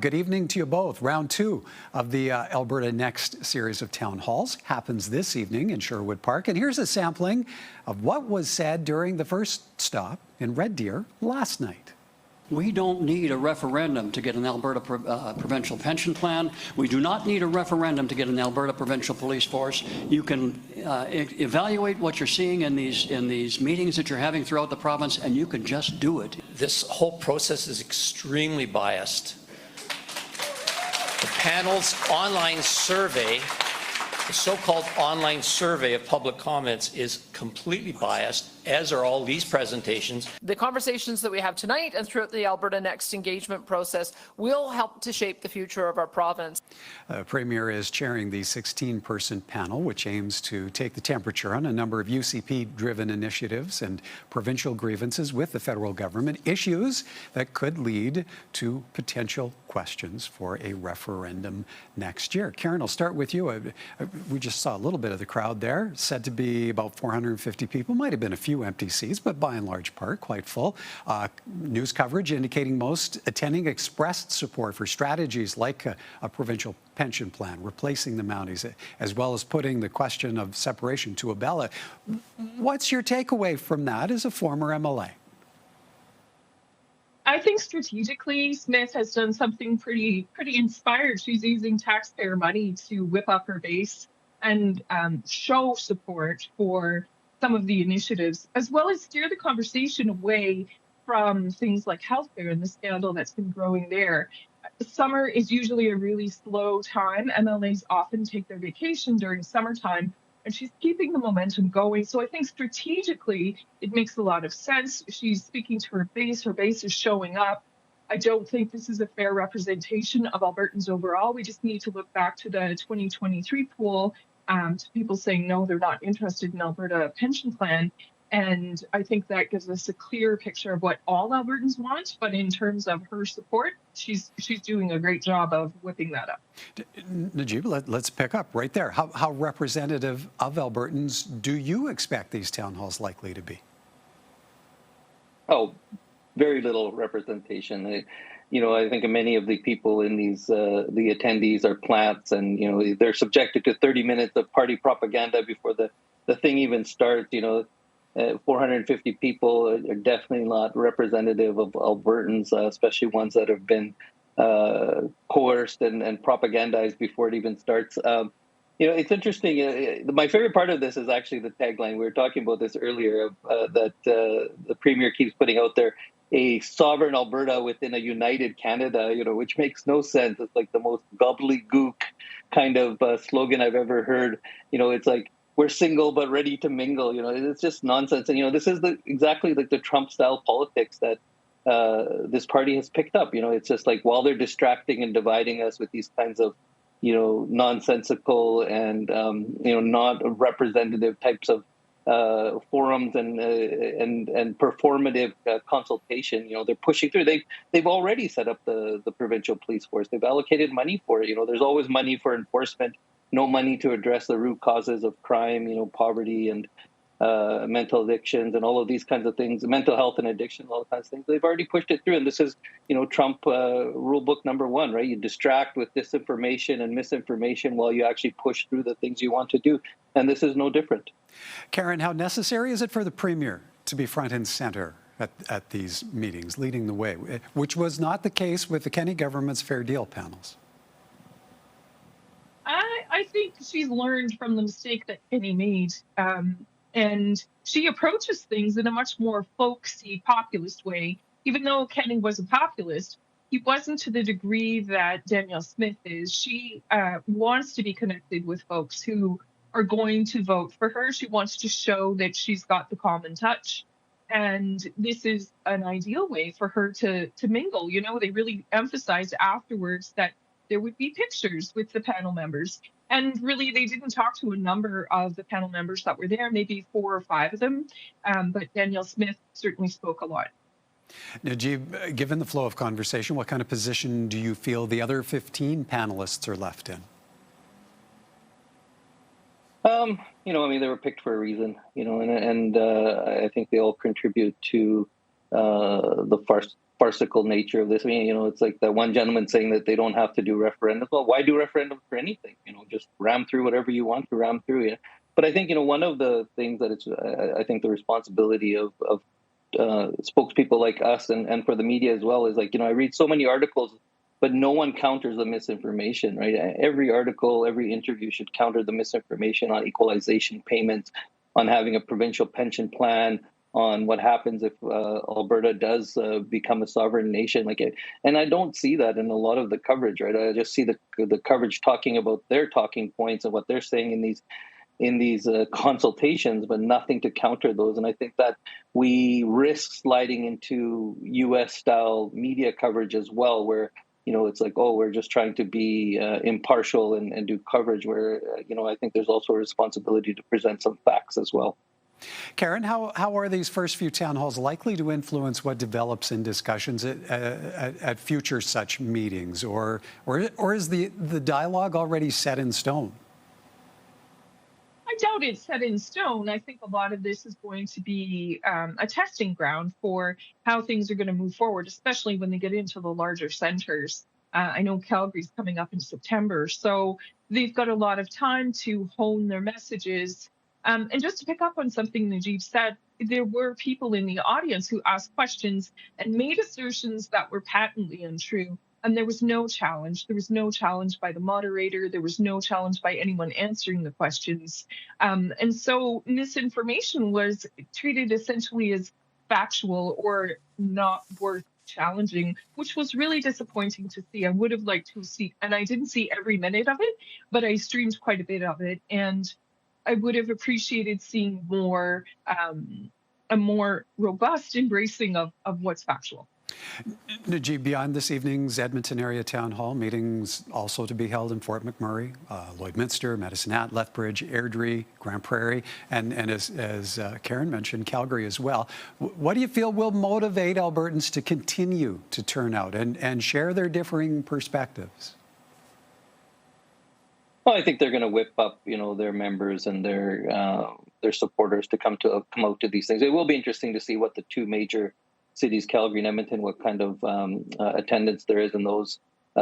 Good evening to you both. Round 2 of the Alberta Next series of town halls happens this evening in Sherwood Park. And here's a sampling of what was said during the first stop in Red Deer last night. We don't need a referendum to get an Alberta provincial pension plan. We do not need a referendum to get an Alberta provincial police force. You can evaluate what you're seeing in these meetings that you're having throughout the province, and you can just do it. This whole process is extremely biased. The panel's online survey, the so-called online survey of public comments, is completely biased, as are all these presentations. The conversations that we have tonight and throughout the Alberta Next engagement process will help to shape the future of our province. The Premier is chairing the 16-person panel, which aims to take the temperature on a number of UCP-driven initiatives and provincial grievances with the federal government, issues that could lead to potential questions for a referendum next year. Karen, I'll start with you. We just saw a little bit of the crowd there, said to be about 450 people. Might have been a few empty seats, but by and large part, quite full. News coverage indicating most attending expressed support for strategies like a provincial pension plan, replacing the Mounties, as well as putting the question of separation to a ballot. What's your takeaway from that as a former MLA? I think strategically, Smith has done something pretty inspired. She's using taxpayer money to whip up her base and show support for some of the initiatives, as well as steer the conversation away from things like healthcare and the scandal that's been growing there. Summer is usually a really slow time. MLAs often take their vacation during summertime, and she's keeping the momentum going. So I think strategically, it makes a lot of sense. She's speaking to her base. Her base is showing up. I don't think this is a fair representation of Albertans overall. We just need to look back to the 2023 poll, to people saying, no, they're not interested in Alberta pension plan. And I think that gives us a clear picture of what all Albertans want. But in terms of her support, she's doing a great job of whipping that up. Najib, let's pick up right there. How representative of Albertans do you expect these town halls likely to be? Oh, very little representation. I think many of the people in these, the attendees are plants, and, they're subjected to 30 minutes of party propaganda before the thing even starts. 450 people are definitely not representative of Albertans, especially ones that have been coerced and propagandized before it even starts. It's interesting. My favorite part of this is actually the tagline. We were talking about this earlier, that the Premier keeps putting out there, a sovereign Alberta within a united Canada, which makes no sense. It's like the most gobbledygook kind of slogan I've ever heard. It's like, we're single but ready to mingle. It's just nonsense. And, this is exactly like the Trump-style politics that this party has picked up. It's just like, while they're distracting and dividing us with these kinds of, nonsensical and, not representative types of forums and performative consultation, they're pushing through. They've already set up the provincial police force. They've allocated money for it. There's always money for enforcement, no money to address the root causes of crime, poverty and mental addictions and all of these kinds of things, mental health and addiction, all kinds of things. They've already pushed it through. And this is, Trump rule book number 1, right? You distract with disinformation and misinformation while you actually push through the things you want to do. And this is no different. Karen, how necessary is it for the Premier to be front and center at these meetings, leading the way, which was not the case with the Kenney government's Fair Deal panels? I think she's learned from the mistake that Kenney made. And she approaches things in a much more folksy, populist way. Even though Kenney was a populist, he wasn't to the degree that Danielle Smith is. She wants to be connected with folks who are going to vote for her. She wants to show that she's got the common touch. And this is an ideal way for her to mingle. They really emphasized afterwards that there would be pictures with the panel members. And really, they didn't talk to a number of the panel members that were there, maybe 4 or 5 of them. But Danielle Smith certainly spoke a lot. Najib, given the flow of conversation, what kind of position do you feel the other 15 panelists are left in? They were picked for a reason, and I think they all contribute to farcical nature of this. I mean, it's like that one gentleman saying that they don't have to do referendums. Well, why do referendums for anything? Just ram through whatever you want to ram through. Yeah. But I think, one of the things that I think the responsibility of spokespeople like us and for the media as well is like, I read so many articles, but no one counters the misinformation, right? Every article, every interview should counter the misinformation on equalization payments, on having a provincial pension plan, on what happens if Alberta does become a sovereign nation. And I don't see that in a lot of the coverage, right? I just see the coverage talking about their talking points and what they're saying in these consultations, but nothing to counter those. And I think that we risk sliding into U.S.-style media coverage as well, where it's like, oh, we're just trying to be impartial and do coverage, where I think there's also a responsibility to present some facts as well. Karen, how are these first few town halls likely to influence what develops in discussions at future such meetings, or is the dialogue already set in stone? I doubt it's set in stone. I think a lot of this is going to be a testing ground for how things are going to move forward, especially when they get into the larger centers. I know Calgary's coming up in September, so they've got a lot of time to hone their messages. And just to pick up on something Najib said, there were people in the audience who asked questions and made assertions that were patently untrue. And there was no challenge. There was no challenge by the moderator. There was no challenge by anyone answering the questions. And so misinformation was treated essentially as factual or not worth challenging, which was really disappointing to see. I would have liked to see, and I didn't see every minute of it, but I streamed quite a bit of it. And I would have appreciated seeing more, a more robust embracing of what's factual. Najib, beyond this evening's Edmonton area town hall, meetings also to be held in Fort McMurray, Lloydminster, Medicine Hat, Lethbridge, Airdrie, Grand Prairie, and as Karen mentioned, Calgary as well. What do you feel will motivate Albertans to continue to turn out and share their differing perspectives? Well, I think they're going to whip up, their members and their supporters to come out to these things. It will be interesting to see what the two major cities, Calgary and Edmonton, what kind of attendance there is in those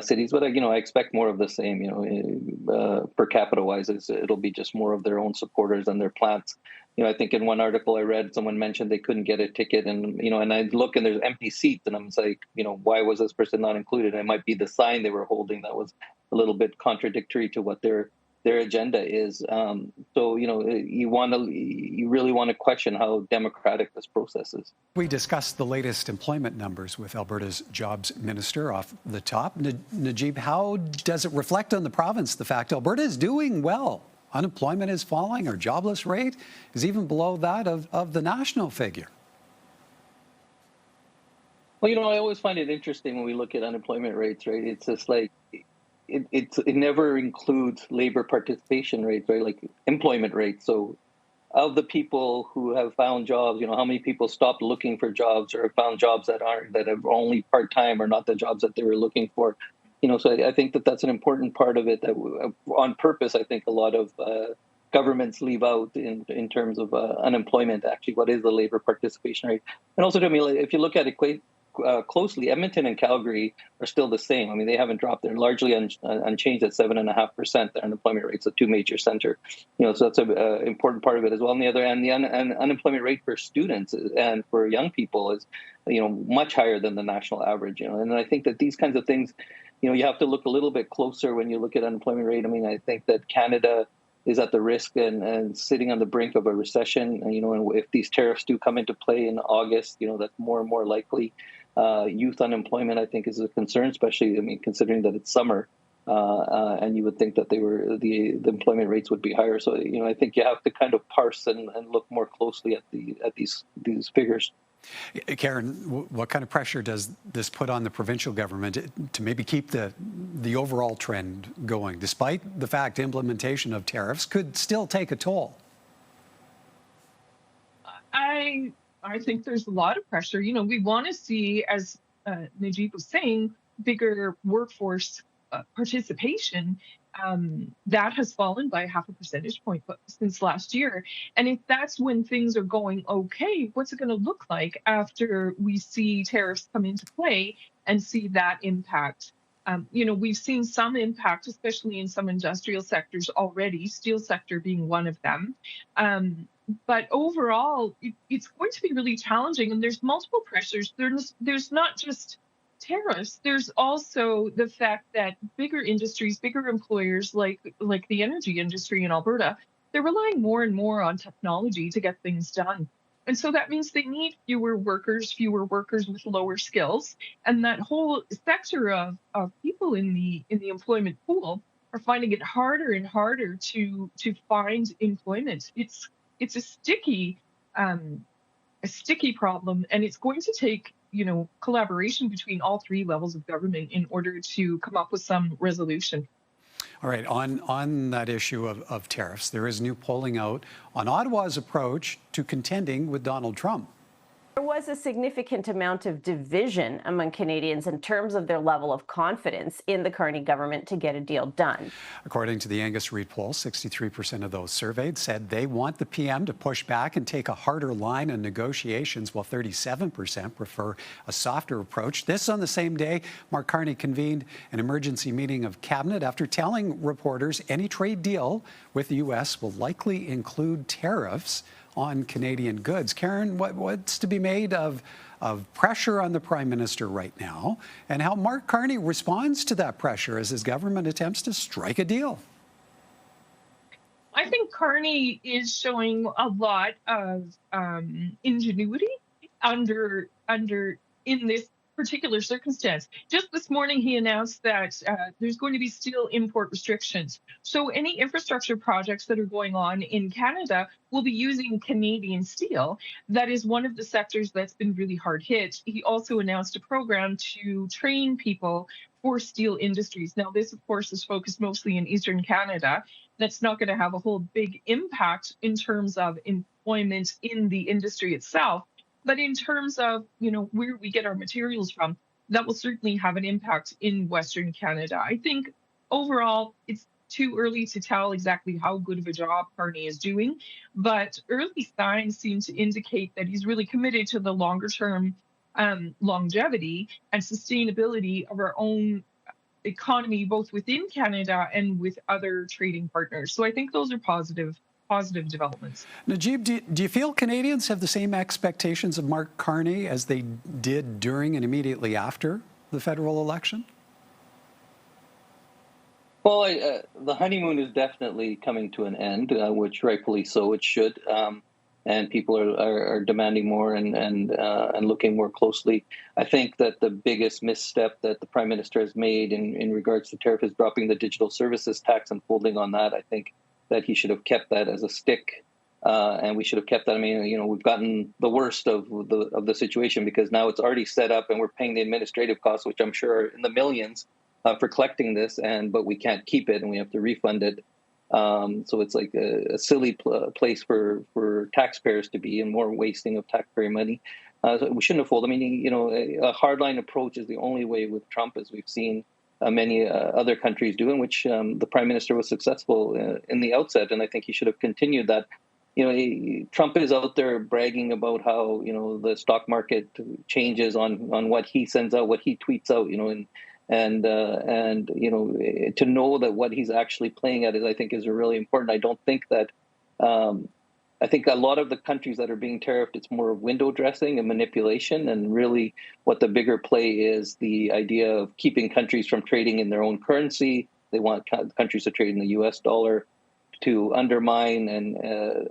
cities. But I expect more of the same. Per capita wise, it'll be just more of their own supporters and their plants. I think in one article I read, someone mentioned they couldn't get a ticket, and and I look and there's empty seats, and I'm like, why was this person not included? And it might be the sign they were holding that was a little bit contradictory to what their agenda is. So you really want to question how democratic this process is. We discussed the latest employment numbers with Alberta's Jobs Minister off the top. Najib, how does it reflect on the province, the fact Alberta is doing well? Unemployment is falling. Our jobless rate is even below that of the national figure. Well, I always find it interesting when we look at unemployment rates, right? It's just like it never includes labor participation rates, right? Like employment rates. So of the people who have found jobs, how many people stopped looking for jobs or found jobs that are only part-time or not the jobs that they were looking for. So I think that's an important part of it that on purpose, I think a lot of governments leave out in terms of unemployment, actually, what is the labor participation rate? And also, if you look at it closely, Edmonton and Calgary are still the same. I mean, they haven't dropped. They're largely unchanged at 7.5%. Their unemployment rate's a two major center. So that's an important part of it as well. On the other hand, the unemployment rate for students and for young people is, much higher than the national average. And I think that these kinds of things, you have to look a little bit closer when you look at unemployment rate. I mean, I think that Canada is at the risk and sitting on the brink of a recession. And if these tariffs do come into play in August, that's more and more likely. Youth unemployment, I think, is a concern, especially, considering that it's summer, and you would think that the employment rates would be higher. So, I think you have to kind of parse and look more closely at these figures. Karen, what kind of pressure does this put on the provincial government to maybe keep the overall trend going, despite the fact implementation of tariffs could still take a toll? I think there's a lot of pressure. We want to see, as Najib was saying, bigger workforce participation. That has fallen by 0.5 percentage point since last year. And if that's when things are going okay, what's it going to look like after we see tariffs come into play and see that impact? We've seen some impact, especially in some industrial sectors already, steel sector being one of them. But overall, it's going to be really challenging, and there's multiple pressures. There's not just tariffs. There's also the fact that bigger industries, bigger employers like the energy industry in Alberta, they're relying more and more on technology to get things done. And so that means they need fewer workers with lower skills. And that whole sector of people in the employment pool are finding it harder and harder to find employment. It's a sticky problem, and it's going to take collaboration between all three levels of government in order to come up with some resolution. All right, on that issue of tariffs, there is new polling out on Ottawa's approach to contending with Donald Trump. There was a significant amount of division among Canadians in terms of their level of confidence in the Carney government to get a deal done. According to the Angus Reid poll, 63% of those surveyed said they want the PM to push back and take a harder line in negotiations, while 37% prefer a softer approach. This on the same day, Mark Carney convened an emergency meeting of cabinet after telling reporters any trade deal with the U.S. will likely include tariffs on Canadian goods. Karen, what's to be made of pressure on the Prime Minister right now, and how Mark Carney responds to that pressure as his government attempts to strike a deal? I think Carney is showing a lot of ingenuity in this particular circumstance. Just this morning, he announced that there's going to be steel import restrictions. So any infrastructure projects that are going on in Canada will be using Canadian steel. That is one of the sectors that's been really hard hit. He also announced a program to train people for steel industries. Now, this, of course, is focused mostly in Eastern Canada. That's not going to have a whole big impact in terms of employment in the industry itself. But in terms of, where we get our materials from, that will certainly have an impact in Western Canada. I think overall, it's too early to tell exactly how good of a job Carney is doing, but early signs seem to indicate that he's really committed to the longer term longevity and sustainability of our own economy, both within Canada and with other trading partners. So I think those are positive developments. Najib, do you feel Canadians have the same expectations of Mark Carney as they did during and immediately after the federal election? Well, the honeymoon is definitely coming to an end, which rightfully so it should, and people are demanding more and looking more closely. I think that the biggest misstep that the Prime Minister has made in regards to tariff is dropping the digital services tax and folding on that. I think that he should have kept that as a stick, and we should have kept that. I mean, we've gotten the worst of the situation because now it's already set up, and we're paying the administrative costs, which I'm sure are in the millions for collecting this, but we can't keep it, and we have to refund it. So it's like a silly place for taxpayers to be, and more wasting of taxpayer money. So we shouldn't have folded. I mean, a hardline approach is the only way with Trump, as we've seen many other countries do, in which the Prime Minister was successful in the outset, and I think he should have continued that. Trump is out there bragging about how the stock market changes on what he sends out, what he tweets out, and to know that what he's actually playing at I think is really important. I don't think that. I think a lot of the countries that are being tariffed, it's more of window dressing and manipulation. And really what the bigger play is the idea of keeping countries from trading in their own currency. They want countries to trade in the US dollar, to undermine and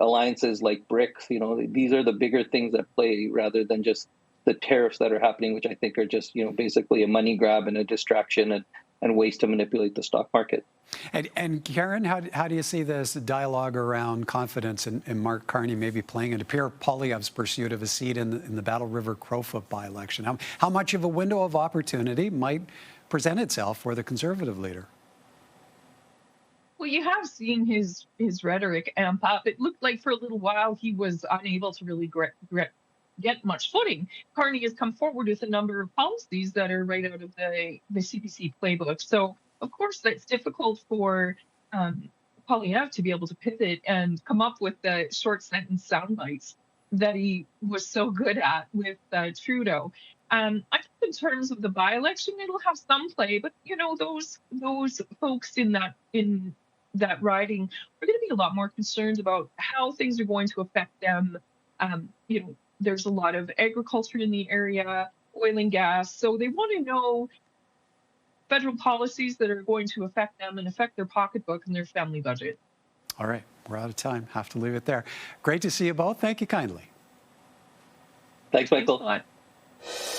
alliances like BRICS. These are the bigger things that play rather than just the tariffs that are happening, which I think are just, basically a money grab and a distraction and ways to manipulate the stock market. And Karen, how do you see this dialogue around confidence in Mark Carney maybe playing into Pierre Poilievre's pursuit of a seat in the Battle River Crowfoot by-election? How much of a window of opportunity might present itself for the Conservative leader? Well, you have seen his rhetoric amp up. It looked like for a little while he was unable to really get much footing. Carney has come forward with a number of policies that are right out of the CPC playbook. So of course, that's difficult for Poilievre to be able to pivot and come up with the short sentence sound bites that he was so good at with Trudeau. I think in terms of the by-election, it'll have some play, but those folks in that riding are going to be a lot more concerned about how things are going to affect them. There's a lot of agriculture in the area, oil and gas, so they want to know federal policies that are going to affect them and affect their pocketbook and their family budget. All right, we're out of time. Have to leave it there. Great to see you both. Thank you kindly. Thanks, Michael. Thanks a lot.